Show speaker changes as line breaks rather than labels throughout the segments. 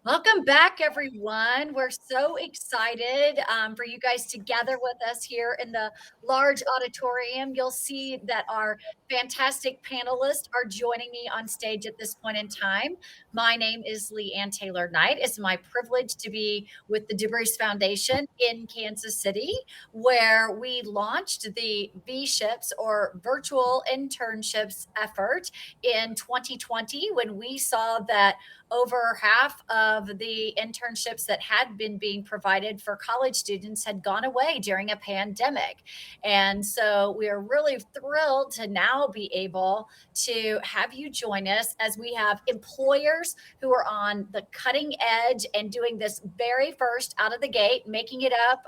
Welcome back, everyone. We're so excited for you guys to gather with us here in the large auditorium. You'll see that our fantastic panelists are joining me on stage at this point in time. My name is Leanne Taylor Knight. It's my privilege to be with the DeBruce Foundation in Kansas City, where we launched the vShips or virtual internships effort in 2020 when we saw that over half of the internships that had been being provided for college students had gone away during a pandemic. And so we are really thrilled to now be able to have you join us as we have employers who are on the cutting edge and doing this very first out of the gate, making it up.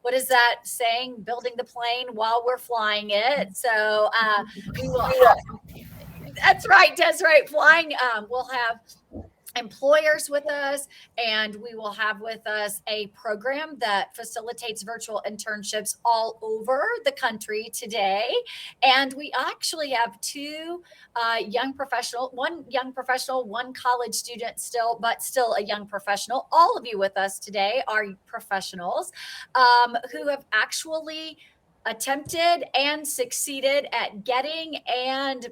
What is that saying? Building the plane while we're flying it. So we will have, that's right, Desiree, flying. We'll have employers with us, and we will have with us a program that facilitates virtual internships all over the country today. And we actually have two one young professional, one college student still, but still a young professional. All of you with us today are professionals who have actually attempted and succeeded at getting and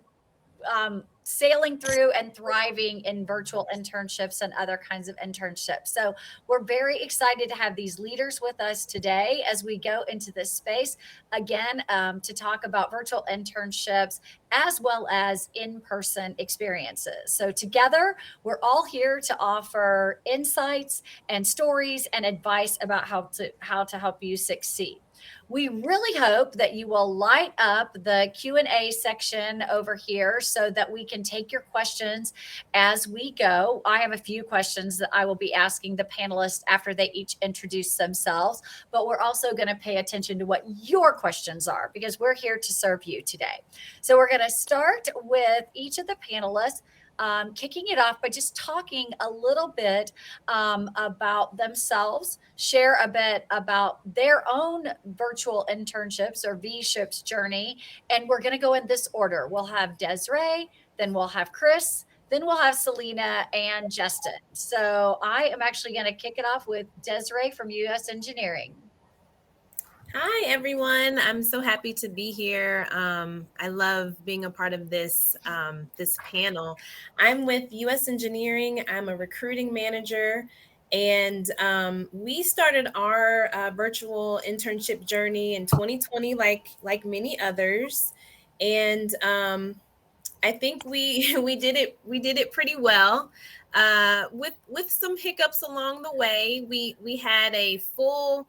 sailing through and thriving in virtual internships and other kinds of internships. So we're very excited to have these leaders with us today as we go into this space again to talk about virtual internships as well as in-person experiences. So together, we're all here to offer insights and stories and advice about how to help you succeed. We really hope that you will light up the Q&A section over here so that we can take your questions as we go. I have a few questions that I will be asking the panelists after they each introduce themselves, but we're also going to pay attention to what your questions are because we're here to serve you today. So we're going to start with each of the panelists. Kicking it off by just talking a little bit about themselves, share a bit about their own virtual internships or vShips journey. And we're going to go in this order. We'll have Desiree, then we'll have Chris, then we'll have Selena and Justin. So I am actually going to kick it off with Desiree from US Engineering.
Hi, everyone. I'm so happy to be here. I love being a part of this panel. I'm with U.S. Engineering. I'm a recruiting manager, and we started our virtual internship journey in 2020, like many others. And I think we did it pretty well. With some hiccups along the way. We had a full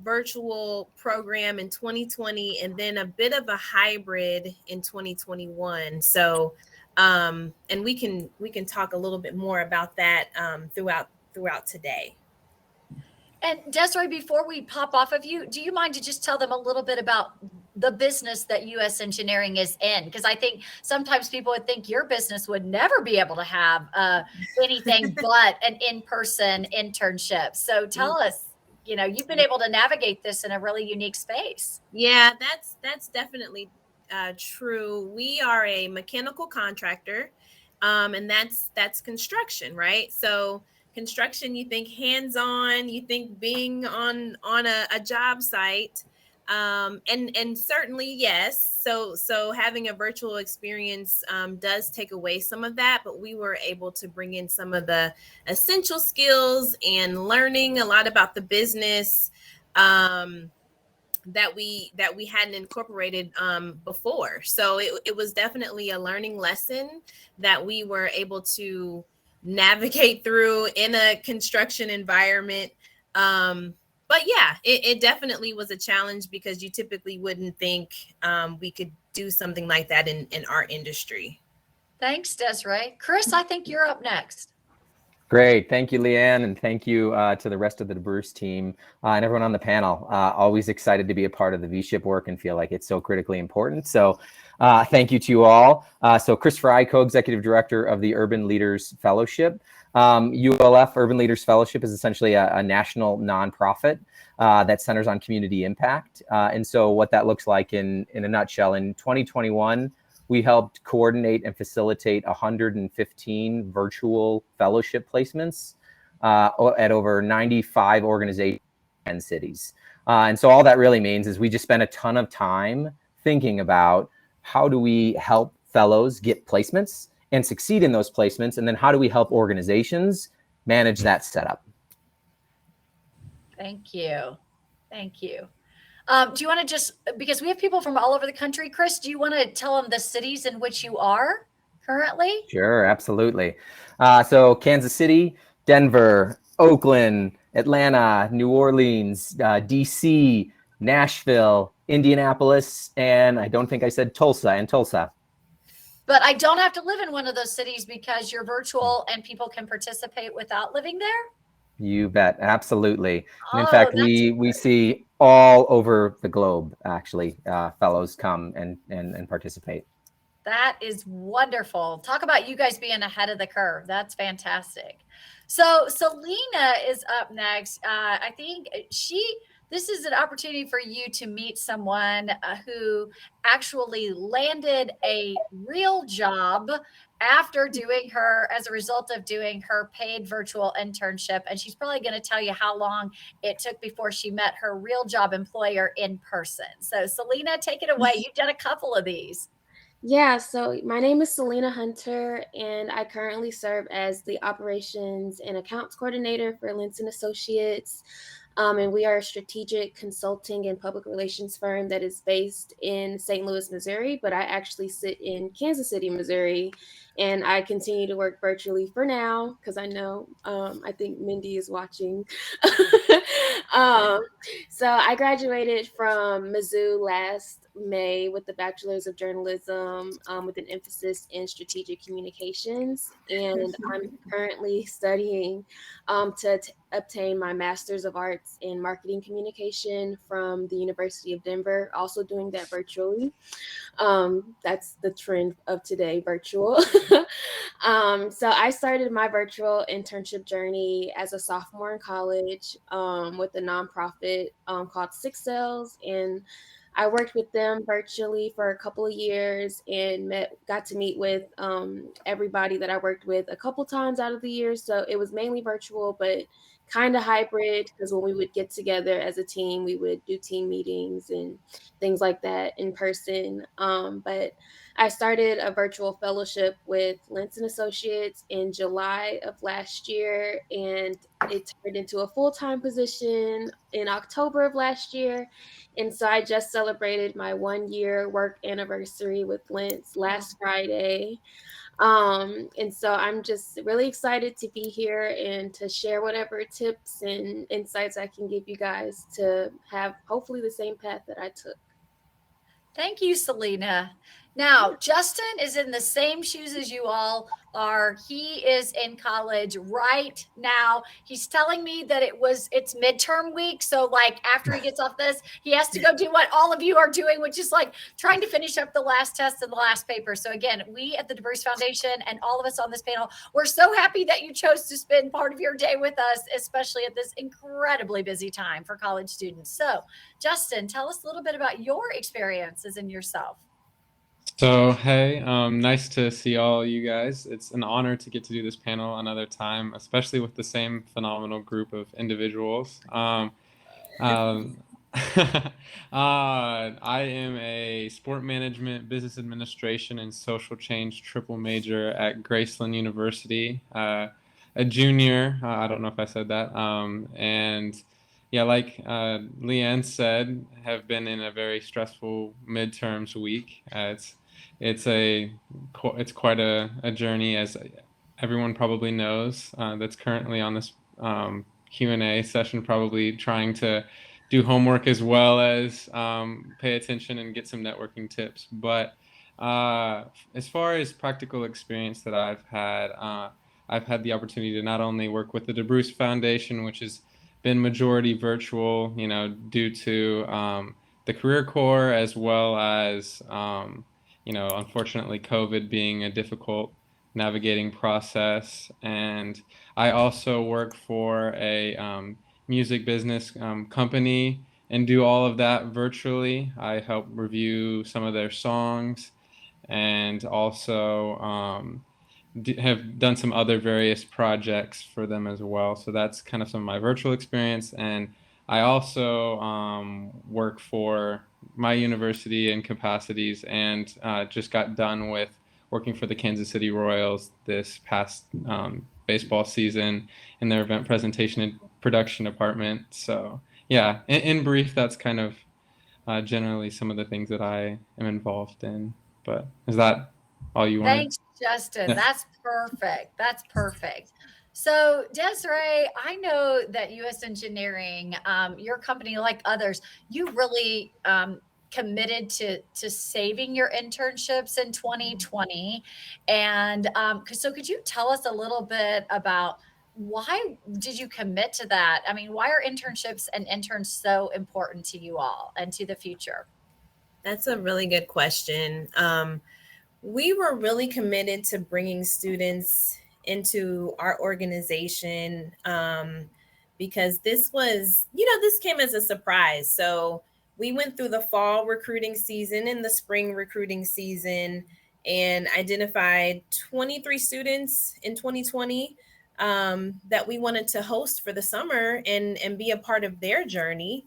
virtual program in 2020 and then a bit of a hybrid in 2021. So and we can talk a little bit more about that throughout today.
And Desiree, before we pop off of you, do you mind to just tell them a little bit about the business that US Engineering is in? Because I think sometimes people would think your business would never be able to have anything but an in-person internship. So tell us, you've been able to navigate this in a really unique space.
Yeah, that's definitely true. We are a mechanical contractor, and that's construction, right? So construction, you think hands-on, you think being on a job site, and certainly yes. So having a virtual experience does take away some of that, but we were able to bring in some of the essential skills and learning a lot about the business. That we hadn't incorporated before. So it was definitely a learning lesson that we were able to navigate through in a construction environment. But yeah, it definitely was a challenge because you typically wouldn't think we could do something like that in our industry.
Thanks, Desiree. Chris, I think you're up next.
Great. Thank you, Leanne, and thank you to the rest of the DeBruce team and everyone on the panel. Always excited to be a part of the vShip work and feel like it's so critically important. So thank you to you all. So Chris Fry, Co-Executive Director of the Urban Leaders Fellowship. ULF, Urban Leaders Fellowship, is essentially a national nonprofit that centers on community impact. And so what that looks like in a nutshell, in 2021, we helped coordinate and facilitate 115 virtual fellowship placements at over 95 organizations and cities. And so all that really means is we just spent a ton of time thinking about how do we help fellows get placements and succeed in those placements, and then how do we help organizations manage that setup.
Thank you. Thank you. Do you want to just, because we have people from all over the country, Chris, do you want to tell them the cities in which you are currently?
Sure, absolutely. So Kansas City, Denver, Oakland, Atlanta, New Orleans, DC, Nashville, Indianapolis, and I don't think I said Tulsa.
But I don't have to live in one of those cities because you're virtual and people can participate without living there?
You bet, absolutely. And in
Oh,
fact,
that's
we see all over the globe actually fellows come and participate.
That is wonderful. Talk about you guys being ahead of the curve. That's fantastic. So Selena is up next. I think this is an opportunity for you to meet someone who actually landed a real job after as a result of doing her paid virtual internship. And she's probably going to tell you how long it took before she met her real job employer in person. So Selena, take it away. You've done a couple of these.
Yeah, so my name is Selena Hunter, and I currently serve as the operations and accounts coordinator for Linton Associates. And we are a strategic consulting and public relations firm that is based in St. Louis, Missouri, but I actually sit in Kansas City, Missouri, and I continue to work virtually for now because I know I think Mindy is watching. um, so I graduated from Mizzou last May with the Bachelor's of Journalism with an emphasis in strategic communications, and I'm currently studying to obtain my Master's of Arts in Marketing Communication from the University of Denver, also doing that virtually. That's the trend of today, virtual. So I started my virtual internship journey as a sophomore in college with a nonprofit called Six Cells, and I worked with them virtually for a couple of years and got to meet with everybody that I worked with a couple times out of the year. So it was mainly virtual, but kind of hybrid because when we would get together as a team, we would do team meetings and things like that in person. But I started a virtual fellowship with Linton Associates in July of last year, and it turned into a full-time position in October of last year. And so I just celebrated my 1 year work anniversary with Lentz last Friday. And so I'm just really excited to be here and to share whatever tips and insights I can give you guys to have hopefully the same path that I took.
Thank you, Selena. Now, Justin is in the same shoes as you all are. He is in college right now. He's telling me that it's midterm week. So, like, after he gets off this, he has to go do what all of you are doing, which is like trying to finish up the last test and the last paper. So, again, we at the DeBruce Foundation and all of us on this panel, we're so happy that you chose to spend part of your day with us, especially at this incredibly busy time for college students. So, Justin, tell us a little bit about your experiences and yourself.
So, hey, nice to see all you guys. It's an honor to get to do this panel another time, especially with the same phenomenal group of individuals. Um, I am a sport management, business administration, and social change triple major at Graceland University. A junior, I don't know if I said that. And yeah, like Leanne said, have been in a very stressful midterms week. It's quite a journey, as everyone probably knows, that's currently on this Q&A session, probably trying to do homework as well as pay attention and get some networking tips. But as far as practical experience that I've had the opportunity to not only work with the DeBruce Foundation, which has been majority virtual, due to the Career Corps, as well as unfortunately, COVID being a difficult navigating process. And I also work for a music business company and do all of that virtually. I help review some of their songs and also have done some other various projects for them as well. So that's kind of some of my virtual experience. And I also work for my university in capacities, and just got done with working for the Kansas City Royals this past baseball season in their event presentation and production department. So yeah, in brief, that's kind of generally some of the things that I am involved in. But is that all you wanted?
Thanks, Justin.
Yeah.
That's perfect. That's perfect. So, Desiree, I know that US Engineering, your company, like others, you really committed to saving your internships in 2020. And so, could you tell us a little bit about why did you commit to that? I mean, why are internships and interns so important to you all and to the future?
That's a really good question. We were really committed to bringing students into our organization, because this was, this came as a surprise. So we went through the fall recruiting season and the spring recruiting season and identified 23 students in 2020 that we wanted to host for the summer and be a part of their journey.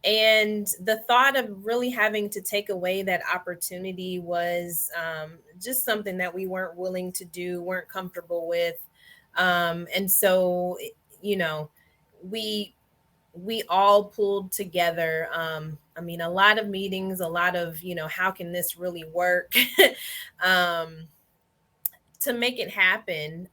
And the thought of really having to take away that opportunity was just something that we weren't willing to do, weren't comfortable with. And so, you know, we we all pulled together. I mean, a lot of meetings, a lot of, how can this really work um, to make it happen.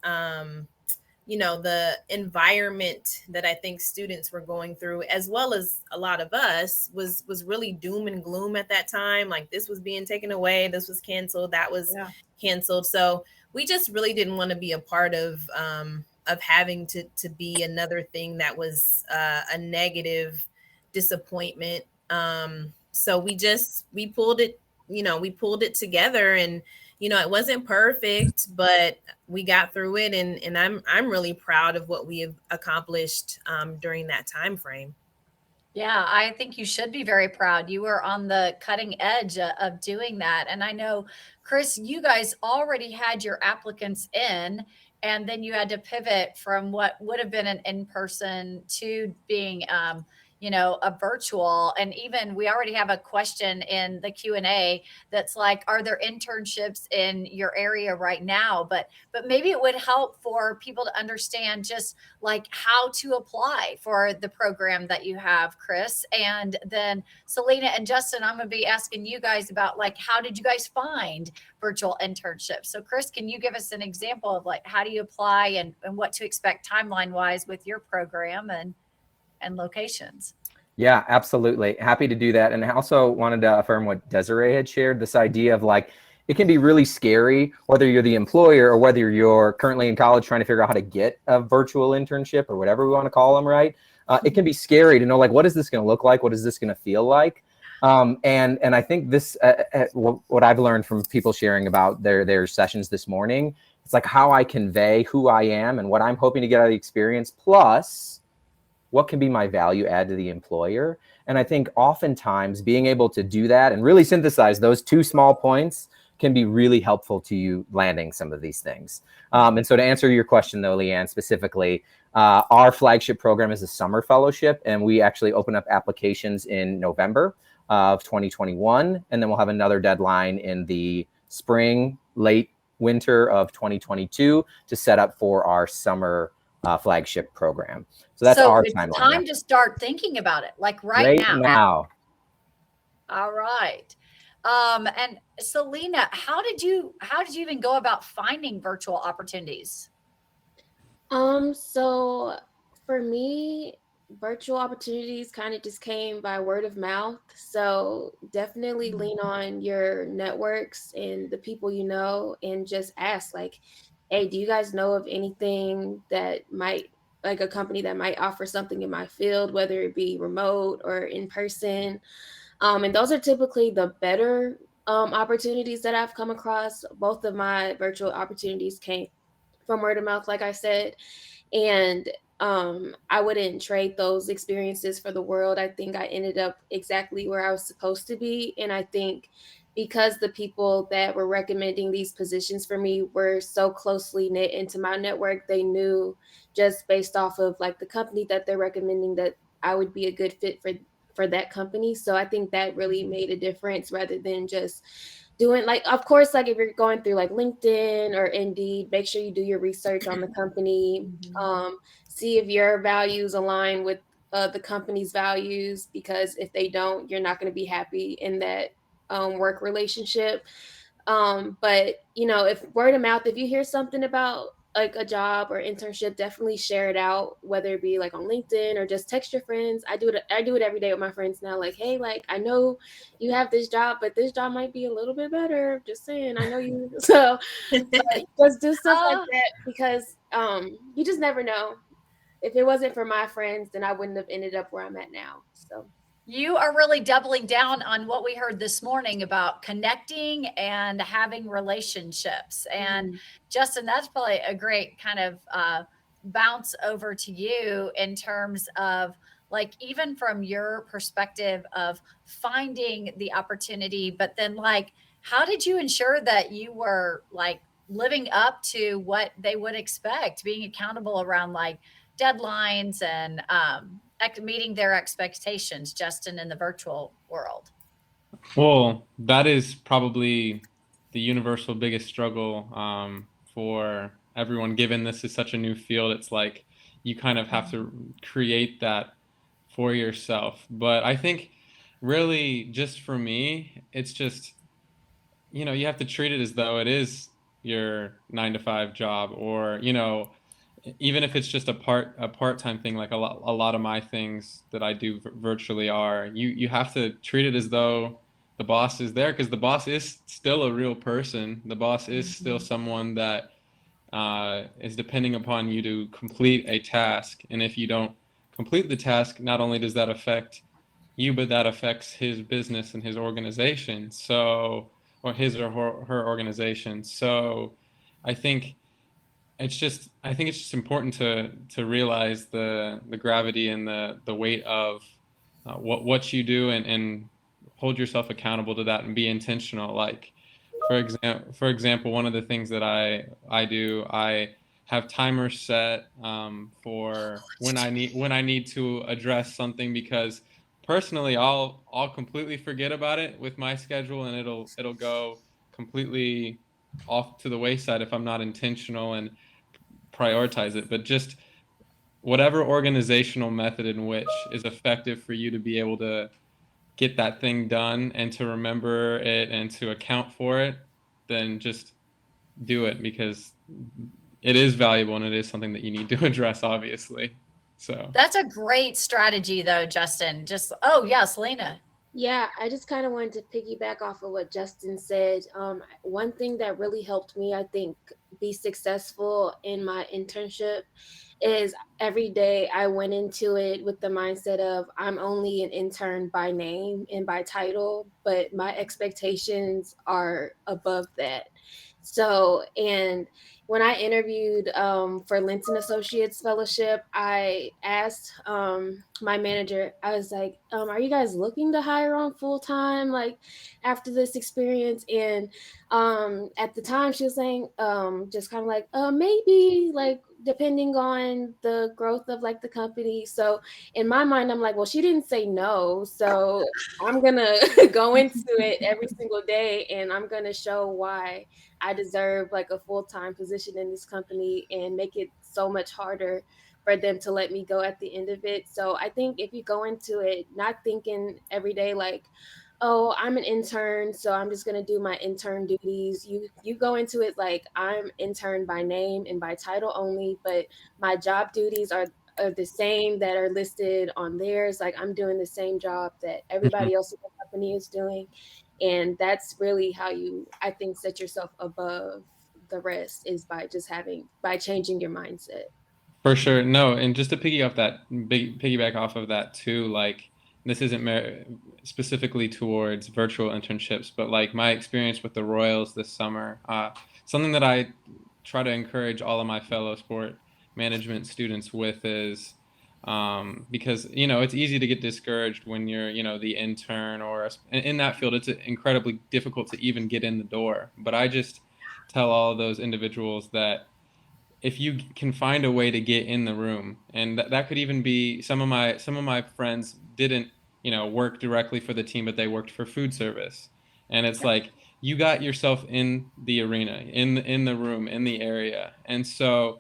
The environment that I think students were going through, as well as a lot of us, was really doom and gloom at that time. Like this was being taken away, this was canceled, that was canceled. So we just really didn't want to be a part of having to be another thing that was a negative disappointment. So we pulled it, we pulled it together, and it wasn't perfect, but we got through it, and I'm really proud of what we have accomplished during that time frame.
Yeah, I think you should be very proud. You were on the cutting edge of doing that. And I know, Chris, you guys already had your applicants in, and then you had to pivot from what would have been an in-person to being, a virtual. And even we already have a question in the Q&A that's like, are there internships in your area right now? But maybe it would help for people to understand just like how to apply for the program that you have, Chris. And then Selena and Justin, I'm going to be asking you guys about like, how did you guys find virtual internships? So Chris, can you give us an example of like, how do you apply and what to expect timeline wise with your program and locations?
Yeah, absolutely. Happy to do that. And I also wanted to affirm what Desiree had shared, this idea of like, it can be really scary, whether you're the employer or whether you're currently in college trying to figure out how to get a virtual internship or whatever we want to call them, right? It can be scary to know, like, what is this going to look like? What is this going to feel like? And I think this, what I've learned from people sharing about their sessions this morning, it's like how I convey who I am and what I'm hoping to get out of the experience, plus what can be my value add to the employer. And I think oftentimes being able to do that and really synthesize those two small points can be really helpful to you landing some of these things. And so to answer your question though, Leanne, specifically, our flagship program is a summer fellowship, and we actually open up applications in November of 2021. And then we'll have another deadline in the spring, late winter of 2022 to set up for our summer flagship program. So that's our
it's
timeline.
time to start thinking about it, like right now. All right. And Selena, how did you even go about finding virtual opportunities?
So for me, virtual opportunities kind of just came by word of mouth. So definitely lean on your networks and the people you know, and just ask like, hey, do you guys know of anything that might, like a company that might offer something in my field, whether it be remote or in person? And those are typically the better opportunities that I've come across. Both of my virtual opportunities came from word of mouth, like I said. And I wouldn't trade those experiences for the world. I think I ended up exactly where I was supposed to be. And I think because the people that were recommending these positions for me were so closely knit into my network, they knew just based off of like the company that they're recommending that I would be a good fit for that company. So I think that really made a difference rather than just doing like, of course, like if you're going through like LinkedIn or Indeed, make sure you do your research on the company, see if your values align with the company's values, because if they don't, you're not going to be happy in that work relationship. But you know, if word of mouth, if you hear something about like a job or internship, definitely share it out, whether it be like on LinkedIn or just text your friends. I do it every day with my friends now. Like, hey, like I know you have this job, but this job might be a little bit better. Just saying, I know you. So but just do stuff like
Oh,
that because you just never know. If it wasn't for my friends, then I wouldn't have ended up where I'm at now. So
you are really doubling down on what we heard this morning about connecting and having relationships. And
mhm.
Justin, that's probably a great kind of bounce over to you in terms of like, even from your perspective of finding the opportunity, but then like, how did you ensure that you were like living up to what they would expect, being accountable around like deadlines and meeting their expectations, Justin, in the virtual world?
Well, that is probably the universal biggest struggle for everyone, given this is such a new field. It's like you kind of have to create that for yourself. But I think really just for me, it's just, you have to treat it as though it is your 9 to 5 job, or, even if it's just a part-time thing, like a lot of my things that I do virtually are, you have to treat it as though the boss is there, because the boss is still a real person. The boss is still someone that is depending upon you to complete a task. And if you don't complete the task, not only does that affect you, but that affects his business and his organization. So, or his or her organization. So, I think I think it's just important to realize the gravity and the weight of what you do, and hold yourself accountable to that and be intentional. Like for example, one of the things that I do, I have timers set for when I need to address something, because personally I'll completely forget about it with my schedule, and it'll go completely off to the wayside if I'm not intentional and prioritize it. But just whatever organizational method in which is effective for you to be able to get that thing done and to remember it and to account for it, then just do it, because it is valuable and it is something that you need to address, obviously. So
That's a great strategy, though, Justin. Just, oh, yes, Lena.
Yeah, I just kind of wanted to piggyback off of what Justin said. One thing that really helped me, I think, be successful in my internship is every day I went into it with the mindset of I'm only an intern by name and by title, but my expectations are above that. So, and when I interviewed for Linton Associates Fellowship, I asked my manager, I was like, are you guys looking to hire on full time, like after this experience? And at the time, she was saying, just kind of like, maybe, like, depending on the growth of like the company. So in my mind, I'm like, well, she didn't say no. So I'm going to go into it every single day and I'm going to show why I deserve like a full-time position in this company and make it so much harder for them to let me go at the end of it. So I think if you go into it not thinking every day like, oh, I'm an intern, so I'm just gonna do my intern duties. You go into it like I'm intern by name and by title only, but my job duties are the same that are listed on theirs. Like I'm doing the same job that
mhm.
everybody else in the company is doing. And that's really how you, I think, set yourself above the rest is by just by changing your mindset.
For sure. No, and just to piggyback off of that too, like this isn't specifically towards virtual internships, but like my experience with the Royals this summer, something that I try to encourage all of my fellow sport management students with is Because, it's easy to get discouraged when you're, the intern or in that field. It's incredibly difficult to even get in the door. But I just tell all of those individuals that if you can find a way to get in the room, and that could even be some of my friends didn't, work directly for the team, but they worked for food service. And it's like you got yourself in the arena, in the room, in the area. And so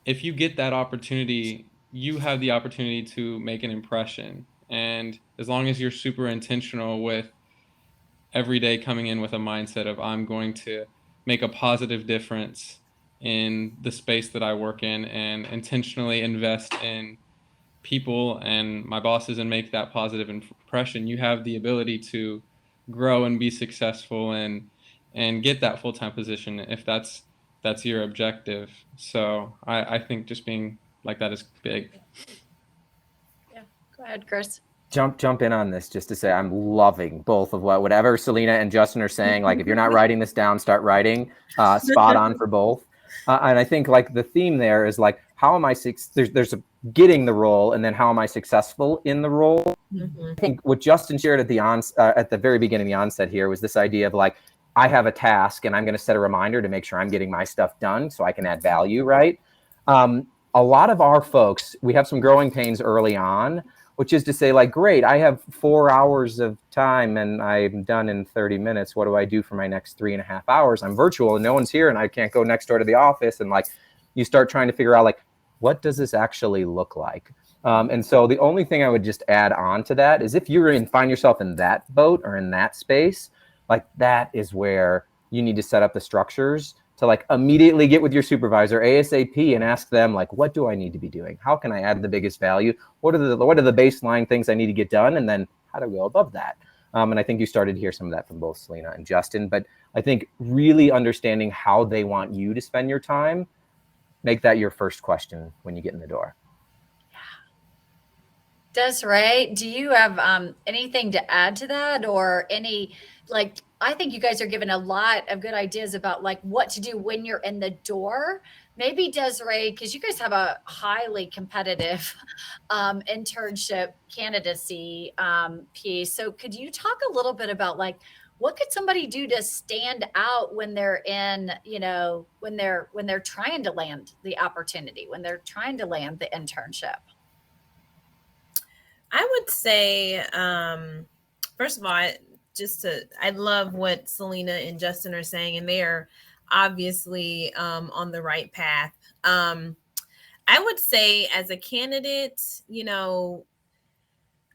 if you get that opportunity, you have the opportunity to make an impression. And as long as you're super intentional with every day coming in with a mindset of I'm going to make a positive difference in the space that I work in and intentionally invest in people and my bosses and make that positive impression, you have the ability to grow and be successful and get that full-time position if that's your objective. So I think just being like that is big.
Yeah, go ahead, Chris.
Jump in on this just to say I'm loving both of whatever Selena and Justin are saying. Like, if you're not writing this down, start writing. Spot on for both. And I think like the theme there is like, how am I there's a getting the role, and then how am I successful in the role? I think what Justin shared at the very beginning, the onset here, was this idea of like, I have a task and I'm going to set a reminder to make sure I'm getting my stuff done so I can add value, right? A lot of our folks, we have some growing pains early on, which is to say, like, great, I have 4 hours of time and I'm done in 30 minutes. What do I do for my next 3.5 hours? I'm virtual and no one's here and I can't go next door to the office. And like, you start trying to figure out, like, what does this actually look like? And so the only thing I would just add on to that is if you find yourself in that boat or in that space, like, that is where you need to set up the structures to like immediately get with your supervisor ASAP and ask them, like, what do I need to be doing? How can I add the biggest value? What are the baseline things I need to get done? And then how do we go above that? And I think you started to hear some of that from both Selena and Justin, but I think really understanding how they want you to spend your time, make that your first question when you get in the door.
Desiree, do you have anything to add to that, or any, like, I think you guys are giving a lot of good ideas about like what to do when you're in the door. Maybe Desiree, because you guys have a highly competitive internship candidacy piece. So could you talk a little bit about like what could somebody do to stand out when they're in, when they're trying to land the opportunity, when they're trying to land the internship?
I would say, first of all, I love what Selena and Justin are saying, and they are obviously on the right path. I would say, as a candidate,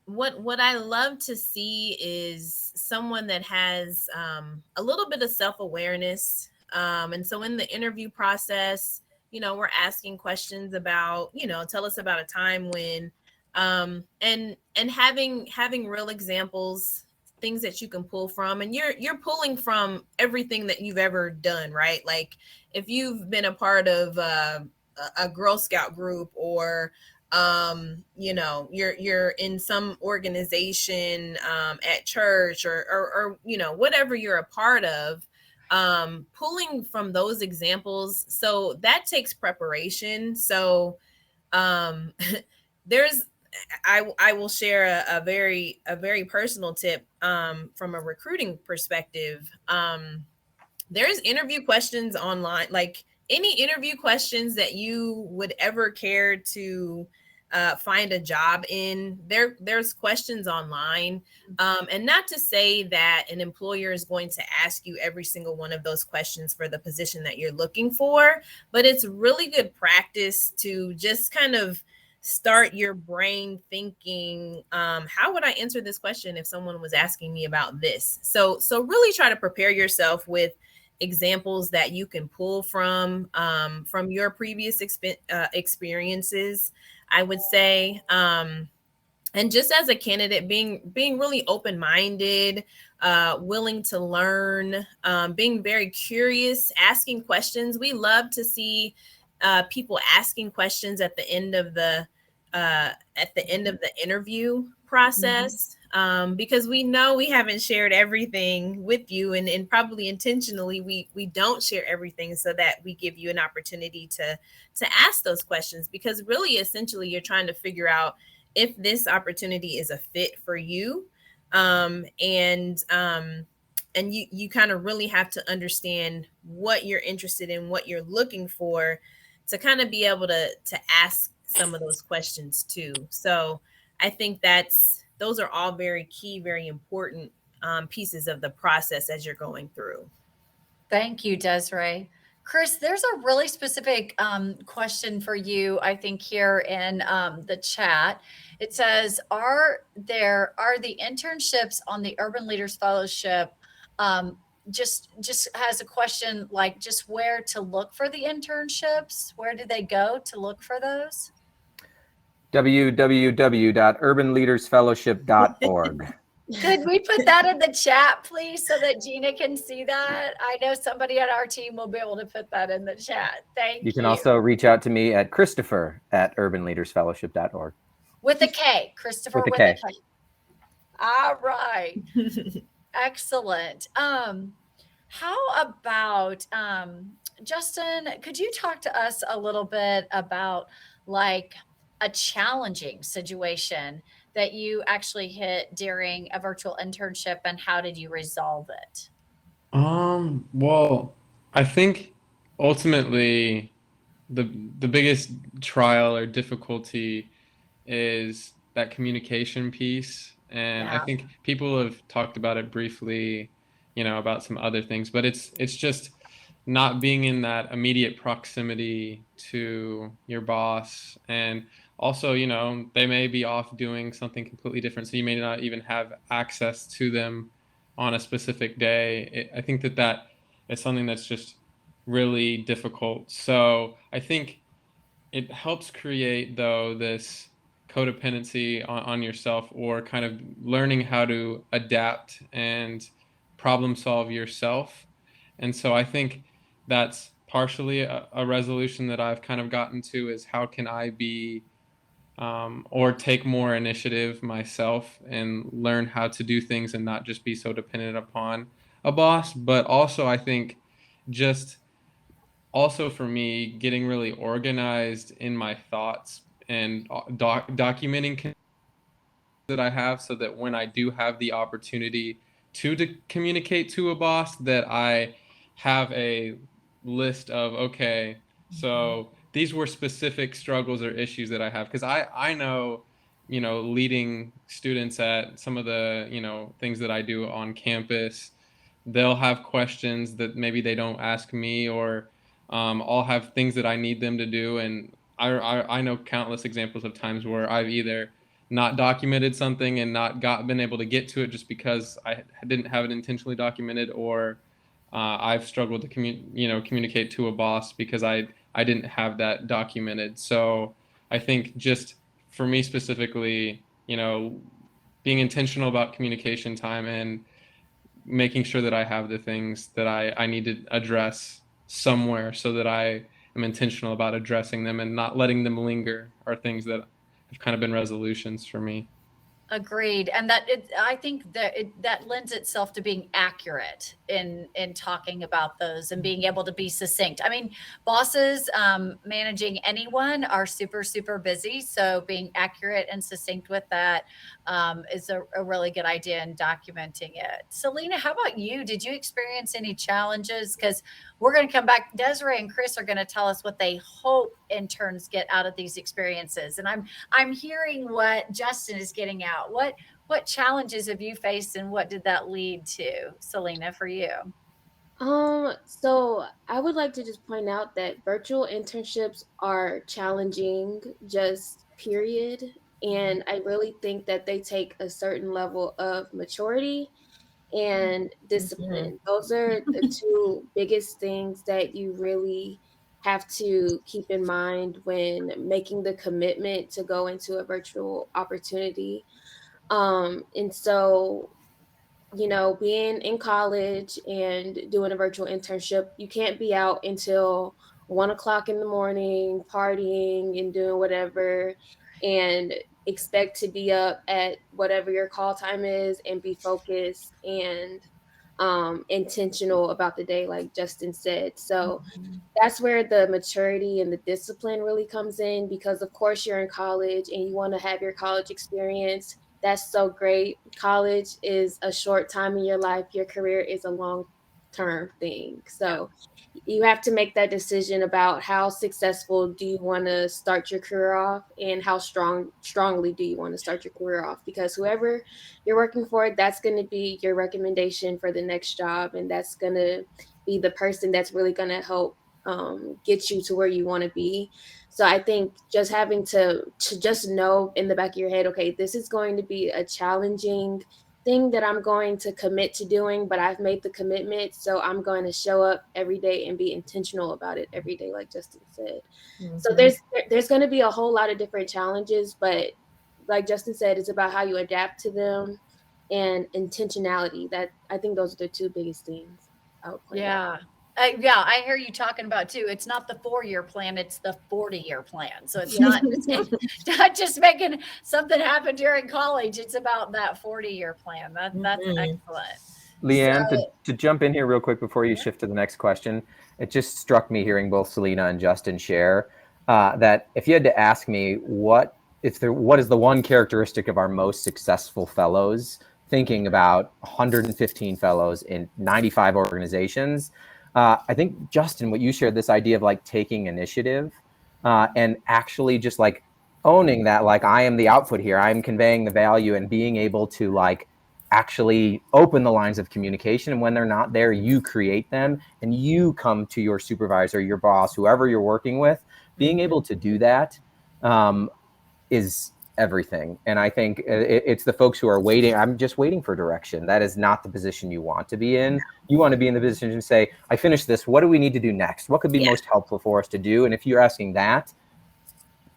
what I love to see is someone that has a little bit of self-awareness. And so in the interview process, we're asking questions about, tell us about a time when, and having real examples, things that you can pull from, and you're pulling from everything that you've ever done, right? Like if you've been a part of a Girl Scout group, or you're in some organization at church, or whatever you're a part of, pulling from those examples. So that takes preparation. So there's I will share a very personal tip from a recruiting perspective. There's interview questions online, like any interview questions that you would ever care to find a job in. There's questions online, and not to say that an employer is going to ask you every single one of those questions for the position that you're looking for, but it's really good practice to just kind of start your brain thinking, how would I answer this question if someone was asking me about this? So really try to prepare yourself with examples that you can pull from your previous experiences, I would say. And just as a candidate, being really open-minded, willing to learn, being very curious, asking questions. We love to see people asking questions at the end of the interview process. because we know we haven't shared everything with you, and probably intentionally we don't share everything so that we give you an opportunity to ask those questions, because really essentially you're trying to figure out if this opportunity is a fit for you. And you kind of really have to understand what you're interested in, what you're looking for, to kind of be able to ask some of those questions too. So I think those are all very key, very important pieces of the process as you're going through.
Thank you, Desiree. Chris, there's a really specific question for you, I think, here in the chat. It says, are the internships on the Urban Leaders Fellowship just has a question like just where to look for the internships? Where do they go to look for those?
www.urbanleadersfellowship.org.
Could we put that in the chat, please, so that Gina can see that? I know somebody on our team will be able to put that in the chat.
You
Thank
can
you.
also reach out to me at Christopher@urbanleadersfellowship.org.
With a K, Christopher
With a
with a
K.
K. All right. Excellent. How about Justin, could you talk to us a little bit about like a challenging situation that you actually hit during a virtual internship and how did you resolve it?
Well, I think ultimately the the biggest trial or difficulty is that communication piece. And I
Yeah.
think people have talked about it briefly, about some other things, but it's just not being in that immediate proximity to your boss. And also, they may be off doing something completely different, so you may not even have access to them on a specific day. I think that is something that's just really difficult. So I think it helps create, though, this codependency on yourself, or kind of learning how to adapt and problem solve yourself. And so I think that's partially a resolution that I've kind of gotten to, is how can I be or take more initiative myself and learn how to do things and not just be so dependent upon a boss. But also, I think just also for me, getting really organized in my thoughts and documenting that I have, so that when I do have the opportunity to communicate to a boss, that I have a list of, okay, so these were specific struggles or issues that I have, because I know, leading students at some of the, things that I do on campus, they'll have questions that maybe they don't ask me, or I'll have things that I need them to do. And I know countless examples of times where I've either not documented something and not been able to get to it just because I didn't have it intentionally documented, or I've struggled to communicate to a boss because I didn't have that documented. So I think, just for me specifically, being intentional about communication time and making sure that I have the things that I need to address somewhere, so that I am intentional about addressing them and not letting them linger, are things that have kind of been resolutions for me.
Agreed, and I think that that lends itself to being accurate in talking about those and being able to be succinct. I mean, bosses managing anyone are super super busy, so being accurate and succinct with that is a really good idea in documenting it. Selena, how about you? Did you experience any challenges? Because we're going to come back. Desiree and Chris are going to tell us what they hope interns get out of these experiences, and I'm hearing what Justin is getting out. What challenges have you faced and what did that lead to, Selena, for you?
So I would like to just point out that virtual internships are challenging, just period. And I really think that they take a certain level of maturity and
Mhm.
discipline. Those are the two biggest things that you really have to keep in mind when making the commitment to go into a virtual opportunity. And so, being in college and doing a virtual internship, you can't be out until 1 o'clock in the morning, partying and doing whatever, and expect to be up at whatever your call time is and be focused and intentional about the day, like Justin said. So that's where the maturity and the discipline really comes in, because of course you're in college and you want to have your college experience. That's so great. College is a short time in your life. Your career is a long term thing.
Yeah.
So you have to make that decision about how successful do you want to start your career off, and how strongly do you want to start your career off, because whoever you're working for, that's going to be your recommendation for the next job, and that's going to be the person that's really going to help get you to where you want to be. So I think just having to just know in the back of your head, okay, this is going to be a challenging thing that I'm going to commit to doing, but I've made the commitment, so I'm going to show up every day and be intentional about it every day, like Justin said. So there's going to be a whole lot of different challenges, but like Justin said, it's about how you adapt to them and intentionality. That I think those are the two biggest things I would point out.
Yeah. Yeah, I hear you talking about too. It's not the 4-year plan; it's the 40-year plan. So it's not not just making something happen during college. It's about that 40-year plan. That's excellent.
Leanne,
So
to jump in here real quick before you
yeah.
shift to the next question, it just struck me hearing both Selena and Justin share that if you had to ask me what is the one characteristic of our most successful fellows, thinking about 115 fellows in 95 organizations, I think Justin, what you shared, this idea of like taking initiative and actually just like owning that, like I am the output here, I'm conveying the value, and being able to like actually open the lines of communication. And when they're not there, you create them and you come to your supervisor, your boss, whoever you're working with. Being able to do that is everything. And I think it's the folks who are waiting. I'm just waiting for direction. That is not the position you want to be in. You want to be in the position to say, I finished this. What do we need to do next? What could be most helpful for us to do? And if you're asking that,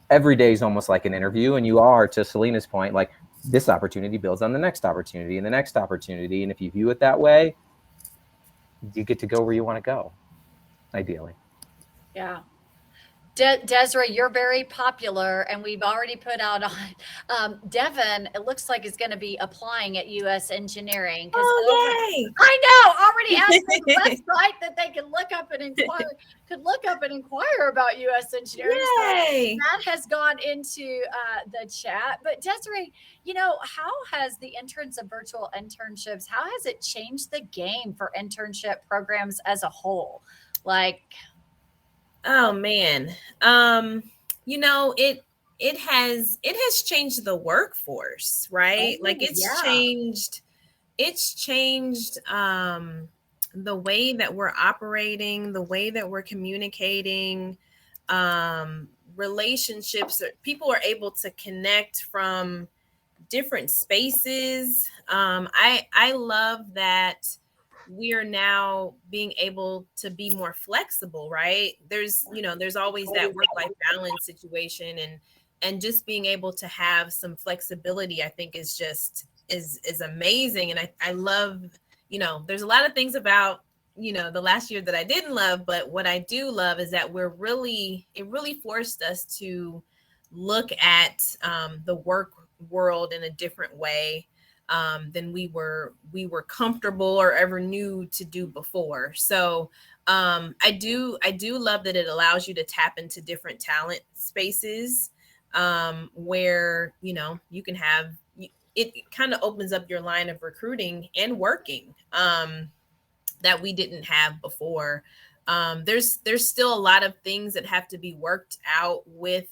every day is almost like an interview. And you are, to Selena's point, like, this opportunity builds on the next opportunity and the next opportunity. And if you view it that way, you get to go where you want to go, ideally.
Yeah. Desiree, you're very popular, and we've already put out on Devin. It looks like is going to be applying at US Engineering because
Yay!
I know already asked for the website that they can look up and inquire about US Engineering.
Yay!
So that has gone into the chat. But Desiree, how has the Interns of Virtual Internships, how has it changed the game for internship programs as a whole? Like,
oh man, it has changed the workforce, right?
oh,
Like
yeah.
it's changed the way that we're operating, the way that we're communicating, relationships. People are able to connect from different spaces. I love that we are now being able to be more flexible, right? There's always that work-life balance situation, and just being able to have some flexibility, I think is amazing. And I love, there's a lot of things about the last year that I didn't love, but what I do love is that it really forced us to look at the work world in a different way than we were comfortable or ever knew to do before. So I do love that it allows you to tap into different talent spaces where you can have it kind of opens up your line of recruiting and working that we didn't have before. There's still a lot of things that have to be worked out with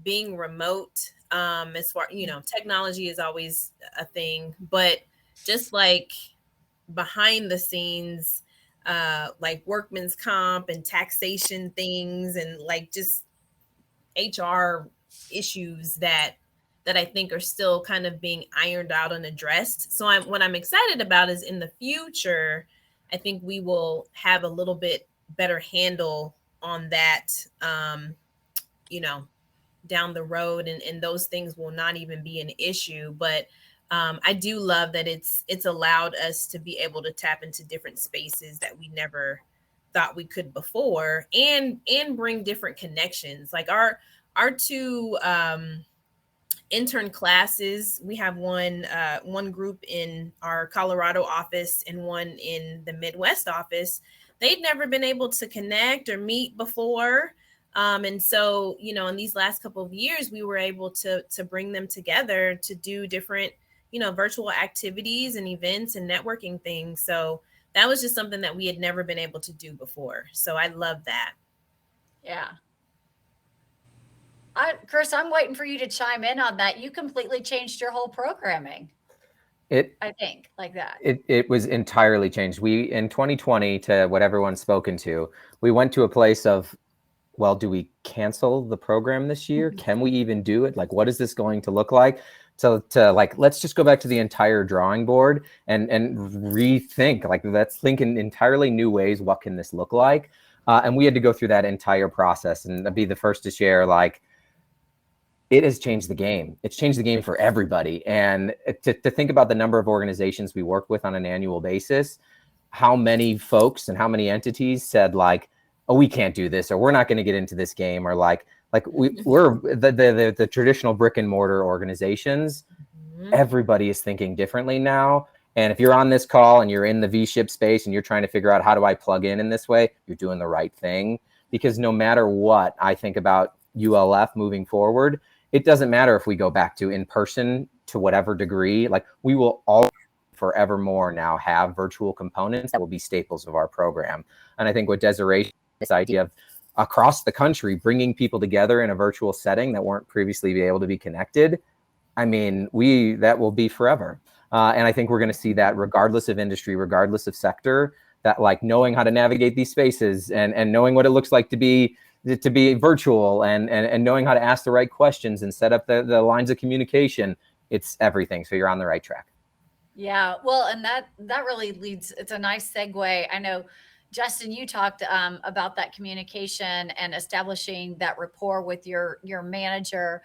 being remote. As far technology is always a thing, but just like behind the scenes, like workman's comp and taxation things, and like just HR issues that I think are still kind of being ironed out and addressed. So what I'm excited about is in the future, I think we will have a little bit better handle on that. Down the road, and those things will not even be an issue. But I do love that it's allowed us to be able to tap into different spaces that we never thought we could before, and bring different connections. Like our two intern classes, we have one group in our Colorado office and one in the Midwest office. They'd never been able to connect or meet before. And so, in these last couple of years, we were able to bring them together to do different, virtual activities and events and networking things. So that was just something that we had never been able to do before. So I love that.
Yeah. Chris, I'm waiting for you to chime in on that. You completely changed your whole programming. I think like that.
It was entirely changed. We, in 2020, to what everyone's spoken to, we went to a place of, well, do we cancel the program this year? Can we even do it? Like, what is this going to look like? So to like, let's just go back to the entire drawing board and rethink, like, let's think in entirely new ways. What can this look like? And we had to go through that entire process, and be the first to share, like, it has changed the game. It's changed the game for everybody. And to think about the number of organizations we work with on an annual basis, how many folks and how many entities said, like, oh, we can't do this, or we're not going to get into this game, or like we're the traditional brick and mortar organizations. Everybody is thinking differently now. And if you're on this call and you're in the vShip space and you're trying to figure out, how do I plug in this way, you're doing the right thing. Because no matter what I think about ULF moving forward, it doesn't matter if we go back to in person to whatever degree, like, we will all forevermore now have virtual components that will be staples of our program. And I think what Desiree, this idea of across the country, bringing people together in a virtual setting that weren't previously able to be connected, I mean, that will be forever. And I think we're going to see that regardless of industry, regardless of sector, that like knowing how to navigate these spaces and knowing what it looks like to be virtual and knowing how to ask the right questions and set up the lines of communication, it's everything. So you're on the right track.
Yeah, well, and that really leads. It's a nice segue. I know, Justin, you talked about that communication and establishing that rapport with your manager.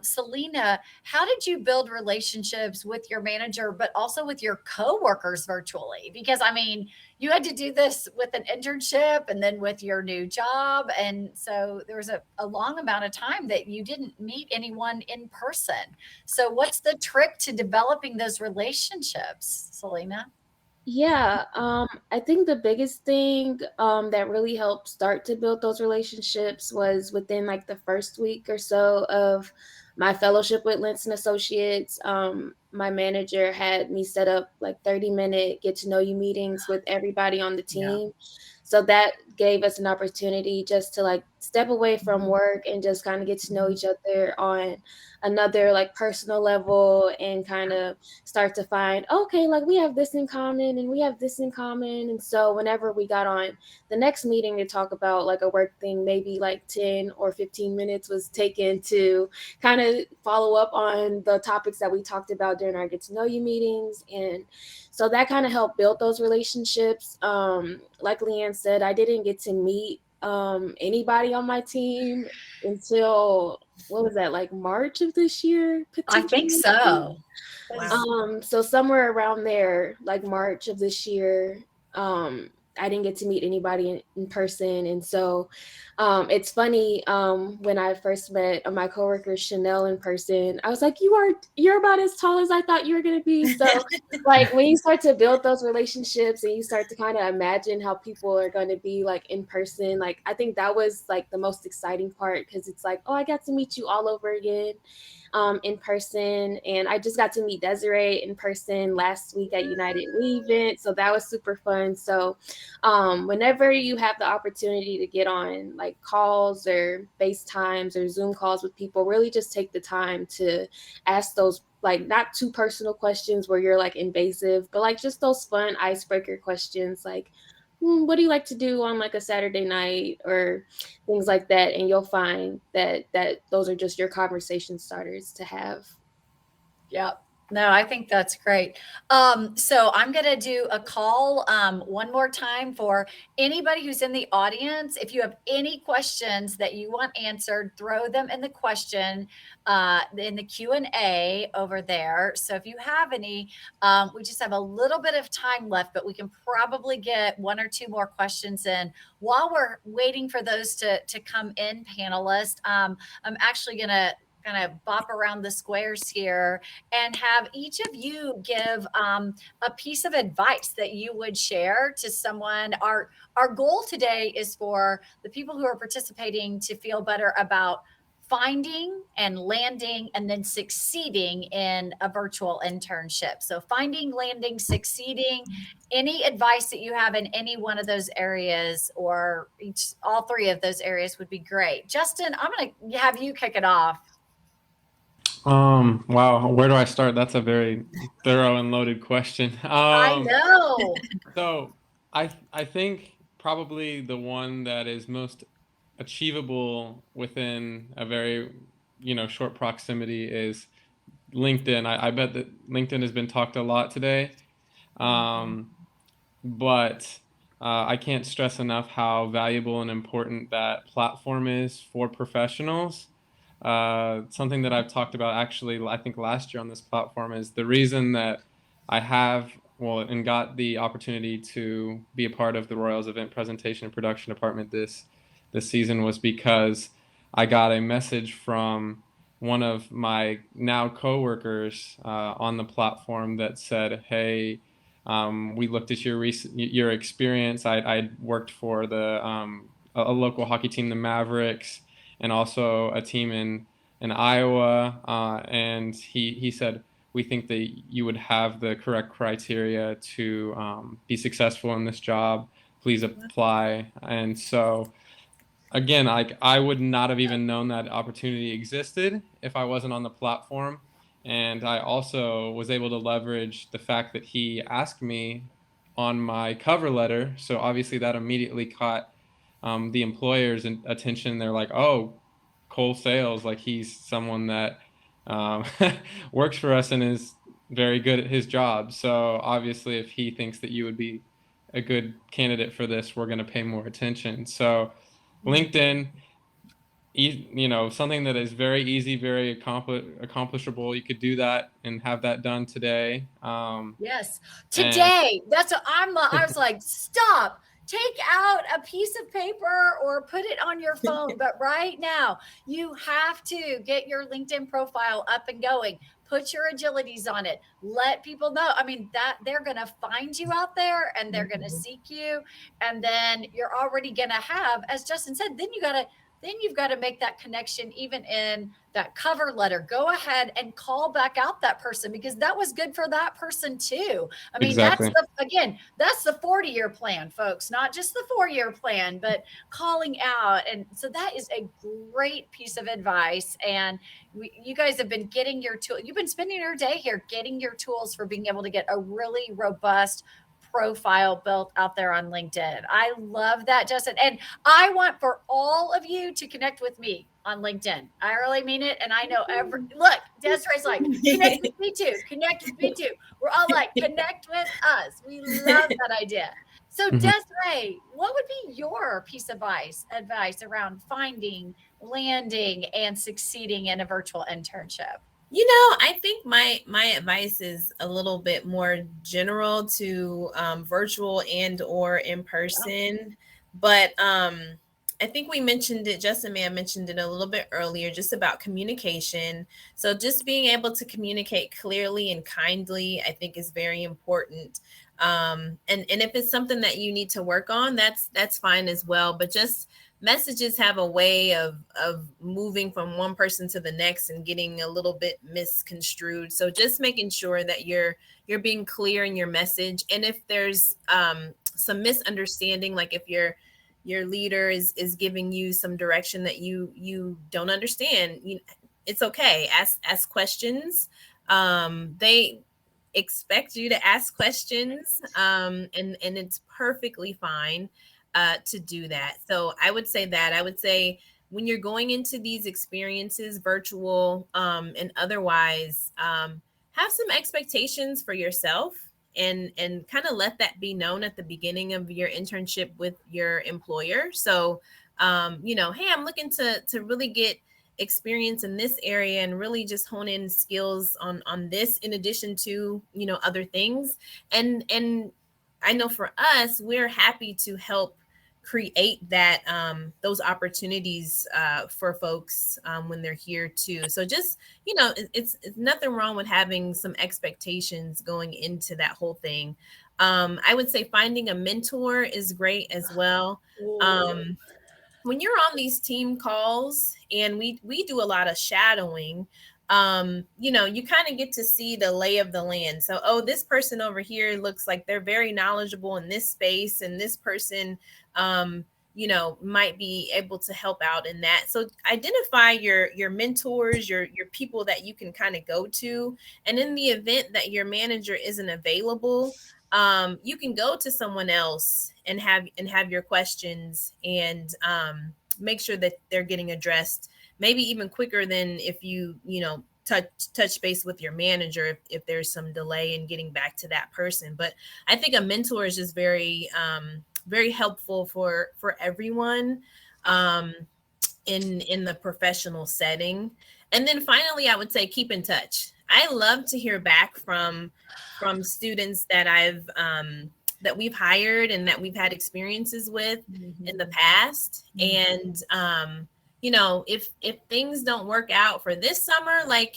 Selena, how did you build relationships with your manager, but also with your coworkers virtually? Because I mean, you had to do this with an internship and then with your new job, and so there was a long amount of time that you didn't meet anyone in person. So, what's the trick to developing those relationships, Selena?
Yeah, I think the biggest thing that really helped start to build those relationships was within like the first week or so of my fellowship with Linson Associates. My manager had me set up like 30-minute get to know you meetings with everybody on the
Yeah.
team. So that gave us an opportunity just to like step away from work and just kind of get to know each other on another like personal level, and kind of start to find, okay, like we have this in common and we have this in common. And so whenever we got on the next meeting to talk about like a work thing, maybe like 10 or 15 minutes was taken to kind of follow up on the topics that we talked about during our get to know you meetings. And so that kind of helped build those relationships. Like Leanne said, I didn't get to meet anybody on my team until, what was that, like March of this year,
I think
potentially.
so.
So somewhere around there, like March of this year, I didn't get to meet anybody in person. And so it's funny, when I first met my coworker Chanel in person, I was like, you're about as tall as I thought you were going to be. So like when you start to build those relationships and you start to kind of imagine how people are going to be like in person, like I think that was like the most exciting part, because it's like, oh, I got to meet you all over again. In person. And I just got to meet Desiree in person last week at United We event. So that was super fun. So whenever you have the opportunity to get on like calls or FaceTimes or Zoom calls with people, really just take the time to ask those like not too personal questions where you're like invasive, but like just those fun icebreaker questions like, what do you like to do on like a Saturday night, or things like that. And you'll find that those are just your conversation starters to have.
Yep. No, I think that's great. So I'm going to do a call one more time for anybody who's in the audience. If you have any questions that you want answered, throw them in the question in the Q&A over there. So if you have any, we just have a little bit of time left, but we can probably get one or two more questions in. While we're waiting for those to come in, panelists, I'm actually going to kind of bop around the squares here and have each of you give a piece of advice that you would share to someone. Our goal today is for the people who are participating to feel better about finding and landing and then succeeding in a virtual internship. So finding, landing, succeeding, any advice that you have in any one of those areas or all three of those areas would be great. Justin, I'm going to have you kick it off.
Wow, where do I start? That's a very thorough and loaded question.
I know.
So I think probably the one that is most achievable within a very, short proximity is LinkedIn. I bet that LinkedIn has been talked a lot today. But I can't stress enough how valuable and important that platform is for professionals. Something that I've talked about actually, I think last year on this platform is the reason that I have, well, and got the opportunity to be a part of the Royals Event Presentation and Production Department this season was because I got a message from one of my now coworkers on the platform that said, "Hey, we looked at your experience. I worked for a local hockey team, the Mavericks, and also a team in Iowa. And he said, we think that you would have the correct criteria to be successful in this job. Please apply." And so again, I would not have even known that opportunity existed if I wasn't on the platform. And I also was able to leverage the fact that he asked me on my cover letter. So obviously that immediately caught the employer's attention. They're like, "Oh, Cole Sales, like he's someone that um, works for us and is very good at his job. So obviously, if he thinks that you would be a good candidate for this, we're going to pay more attention." So LinkedIn, something that is very easy, very accomplishable. You could do that and have that done today.
Yes.
And
Today. That's what I was like, stop. Take out a piece of paper or put it on your phone. But right now, you have to get your LinkedIn profile up and going. Put your agilities on it. Let people know. I mean, that they're going to find you out there and they're going to seek you. And then you're already going to have, as Justin said, then you've got to make that connection even in that cover letter. Go ahead and call back out that person because that was good for that person too. I mean,
exactly.
that's the 40-year plan, folks, not just the 4-year plan, but calling out. And so that is a great piece of advice. And you guys have been getting your tool. You've been spending your day here getting your tools for being able to get a really robust profile built out there on LinkedIn. I love that, Justin. And I want for all of you to connect with me on LinkedIn. I really mean it. And I know look, Desiree's like, connect with me too. Connect with me too. We're all like, connect with us. We love that idea. So Desiree, what would be your piece of advice around finding, landing, and succeeding in a virtual internship?
I think my advice is a little bit more general to virtual and or in person, but I think we mentioned it. Justin may have mentioned it a little bit earlier, just about communication. So just being able to communicate clearly and kindly, I think, is very important. And if it's something that you need to work on, that's fine as well. But just messages have a way of moving from one person to the next and getting a little bit misconstrued. So just making sure that you're being clear in your message. And if there's some misunderstanding, like if your leader is giving you some direction that you don't understand, it's okay. Ask questions. They expect you to ask questions, and it's perfectly fine to do that. So I would say when you're going into these experiences, virtual and otherwise, have some expectations for yourself and kind of let that be known at the beginning of your internship with your employer. So, hey, I'm looking to really get experience in this area and really just hone in skills on this in addition to other things. And I know for us, we're happy to help create that those opportunities for folks when they're here too. So just it's nothing wrong with having some expectations going into that whole thing. I would say finding a mentor is great as well. When you're on these team calls, and we do a lot of shadowing, you kind of get to see the lay of the land. So, oh, this person over here looks like they're very knowledgeable in this space, and this person might be able to help out in that. So identify your mentors, your people that you can kind of go to. And in the event that your manager isn't available, you can go to someone else and have your questions, and make sure that they're getting addressed, maybe even quicker than if you touch base with your manager if there's some delay in getting back to that person. But I think a mentor is just very very helpful for everyone in the professional setting. And then finally, I would say keep in touch. I love to hear back from students that that we've hired and that we've had experiences with in the past. And if things don't work out for this summer, like,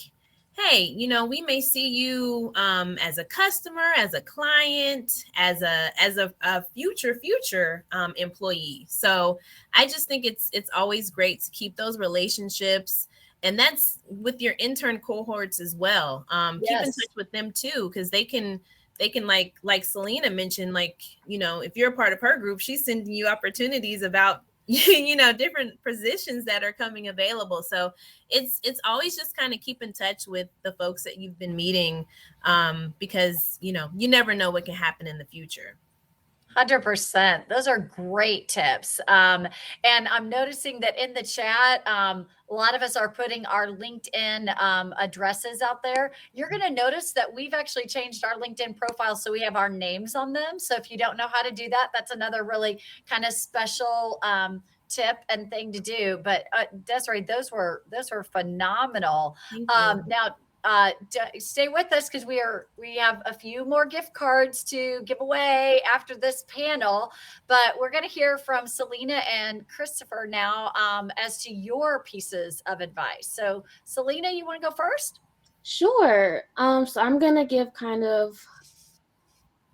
hey, we may see you as a customer, as a client, as a future employee. So I just think it's always great to keep those relationships. And that's with your intern cohorts as well. Keep in touch with them too, because they can like Selena mentioned, like, if you're a part of her group, she's sending you opportunities about different positions that are coming available. So it's always just kind of keep in touch with the folks that you've been meeting, because you never know what can happen in the future.
100%. Those are great tips. And I'm noticing that in the chat, a lot of us are putting our LinkedIn addresses out there. You're going to notice that we've actually changed our LinkedIn profile so we have our names on them. So if you don't know how to do that, that's another really kind of special tip and thing to do. But Desiree, those were phenomenal. Now, stay with us because we have a few more gift cards to give away after this panel, but we're going to hear from Selena and Christopher now as to your pieces of advice. So Selena, you want to go first?
Sure. So I'm going to give kind of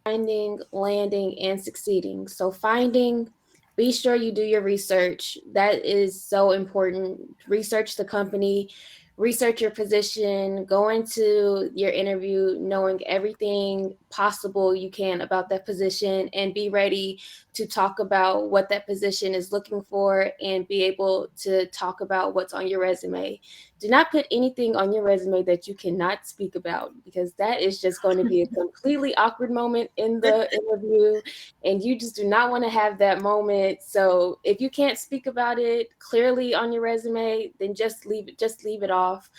finding, landing, and succeeding. So finding, be sure you do your research. That is so important. Research the company, research your position, go into your interview knowing everything possible you can about that position, and be ready to talk about what that position is looking for and be able to talk about what's on your resume. Do not put anything on your resume that you cannot speak about, because that is just going to be a completely awkward moment in the interview, and you just do not want to have that moment. So if you can't speak about it clearly on your resume, then just leave it off.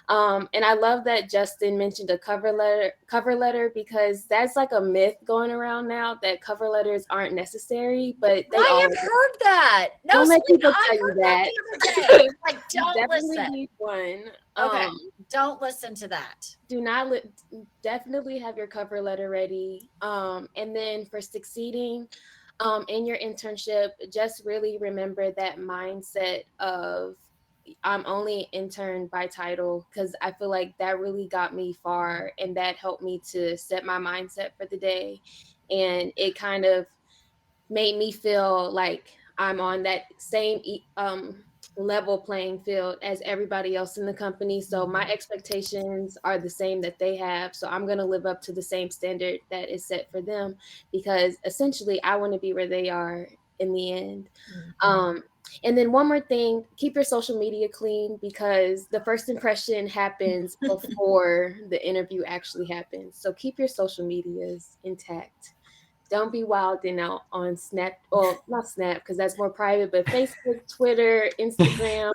And I love that Justin mentioned a cover letter, because that's like a myth going around now that cover letters aren't necessary, but they
I
are.
have heard that. No,
Don't let people
I
tell you
heard
that.
the other day. Like,
You
don't
definitely
listen.
need one.
Okay, don't listen to that.
Do not definitely have your cover letter ready. And then for succeeding in your internship, just really remember that mindset of I'm only intern by title, because I feel like that really got me far, and that helped me to set my mindset for the day. And it kind of made me feel like I'm on that same level playing field as everybody else in the company. So my expectations are the same that they have. So I'm going to live up to the same standard that is set for them, because essentially I want to be where they are in the end. And then one more thing, keep your social media clean, because the first impression happens before the interview actually happens. So keep your social medias intact. Don't be wilding out on Snap, or not Snap, because that's more private, but Facebook, Twitter, Instagram.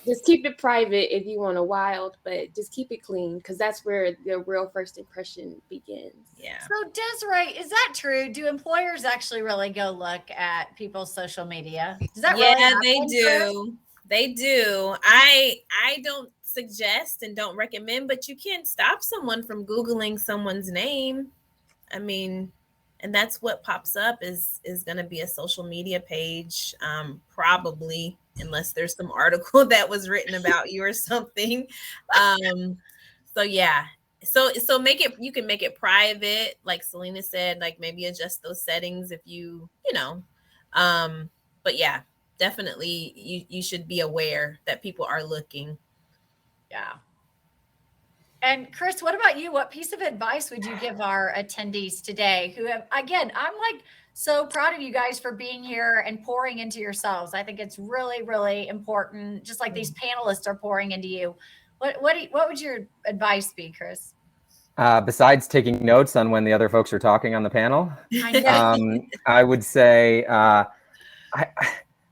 Just keep it private if you want a wild, but just keep it clean because that's where the real first impression begins.
Yeah.
So Desiree, is that true? Do employers actually really go look at people's social media? Does that really
Yeah, they
happen, Chris?
do. They do. I don't suggest and don't recommend, but you can't stop someone from Googling someone's name. I mean, and that's what pops up is going to be a social media page, probably, unless there's some article that was written about you or something. So yeah, so make it, you can make it private, like Selena said, like maybe adjust those settings if you know. But yeah, definitely you should be aware that people are looking.
Yeah. And Chris, what about you? What piece of advice would you give our attendees today who have, again, I'm like so proud of you guys for being here and pouring into yourselves. I think it's really, really important, just like these panelists are pouring into you. What would your advice be, Chris?
Besides taking notes on when the other folks are talking on the panel,
I know.
I would say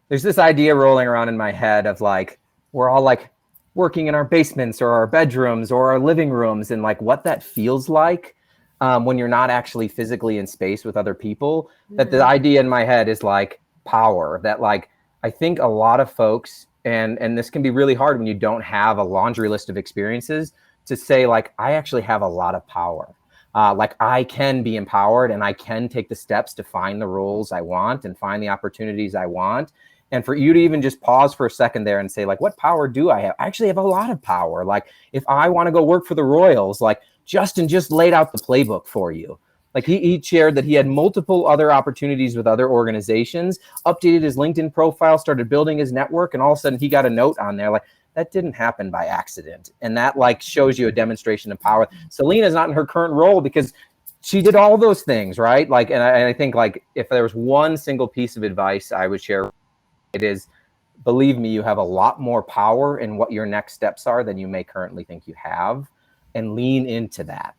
there's this idea rolling around in my head of like, we're all like working in our basements or our bedrooms or our living rooms, and like what that feels like when you're not actually physically in space with other people. That the idea in my head is like power, that like I think a lot of folks, and this can be really hard when you don't have a laundry list of experiences, to say like, I actually have a lot of power. Like I can be empowered and I can take the steps to find the roles I want and find the opportunities I want. And for you to even just pause for a second there and say like, what power do I have? I actually have a lot of power. Like if I want to go work for the Royals, like Justin just laid out the playbook for you. Like he shared that he had multiple other opportunities with other organizations, updated his LinkedIn profile, started building his network, and all of a sudden he got a note on there like, that didn't happen by accident. And that like shows you a demonstration of power. Selena's not in her current role because she did all those things, right? Like, and I think like if there was one single piece of advice I would share, it is, believe me, you have a lot more power in what your next steps are than you may currently think you have, and lean into that.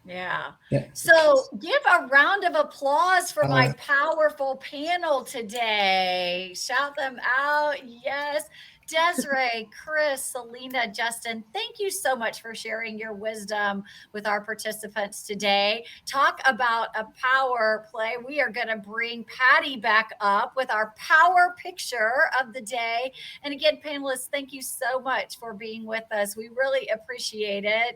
Yeah. So give a round of applause for my powerful panel today. Shout them out. Yes. Desiree, Chris, Selena, Justin, thank you so much for sharing your wisdom with our participants today. Talk about a power play. We are going to bring Patty back up with our power picture of the day. And again, panelists, thank you so much for being with us. We really appreciate it.